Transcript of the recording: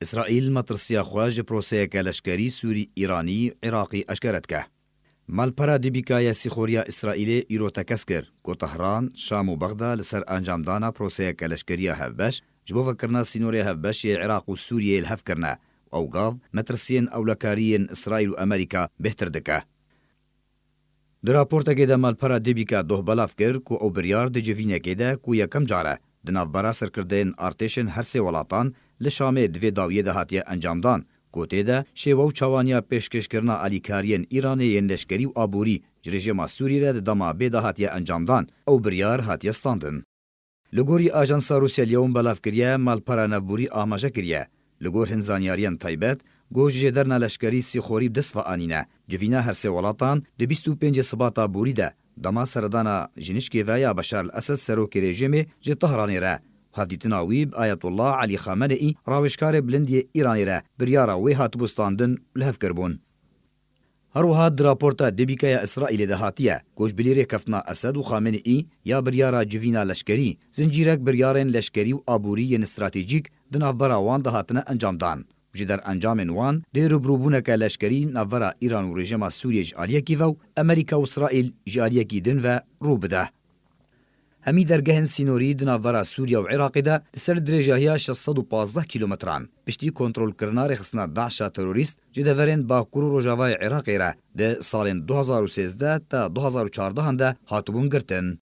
اسرائیل مترسیا خواج پروسه کلشکری سوری ایرانی عراقی اشکرت که. مالپرا دیبیکای سیخوریا اسرائیل ایرو تکس کر که تهران، شام و بغداد لسر انجام دانا پروسه کلشکری هفبش جبو فکرنا سینوری هفبش عراق و سوریه الهف کرنا او گاف مترسین اولکارین اسرائیل و امریکا بهتر دکه. در راپورتا که ده مالپرا دیبیکا دوه بلاف کر که او بریار ده جوینه که ده که یکم جاره دناف برا سرکردین ارتشن هر سه ولاتان لشامه دوی داویه ده هاتیه انجام دان که تیده شیوه و چوانیا پیشکش کرنا علیکارین ایرانی لشکری و آبوری رژیم سوری را ده دما بی ده هاتیه انجام دان او بریار هاتیه ستاندن. لگوری آژانسا روسیا لیون بلاف کریه مالپرا نفبوری آماجه کریه. لگور هنزانیاریان تایبت گوش جدرنا لشکری سیخوری بدست و آنینه جوینا هر سه ولاتان ده 25 سباتا بوری ده دما سردانا جنشکی ویا بشار الاسد سروک رژیم جه طهرانی را هفدیتنا ویب آیت الله علی خامنئی راوشکار بلندی ایرانی را بریارا وی هاتبوستاندن لحف کربون. هروها دراپورتا دبیکای اسرائیل ده هاتیه گوش بلیری کفتنا اسد و خامنئی یا بریارا جوینا لشکری زنجیرک بریارن لشکری و آبوری ین استراتیجیک دناف براوان ده هاتنه انجام دان. جی در انجام وان ده روبروبونه که لشکری ناورا ایران و رژیم سوریه جالیه کی و امریکا و اسرائیل جالیه کی دن و رو بده. همی درگهن سینوری دناورا سوریه و عراق ده سر درجاهیا 615 کیلومتران پشتی کنترل کرنا رخصنا داعش تروریست جی دورن باکور و رجاوای عراقی را ده سالن 2013 تا 2014 ده هاتبون گرتن.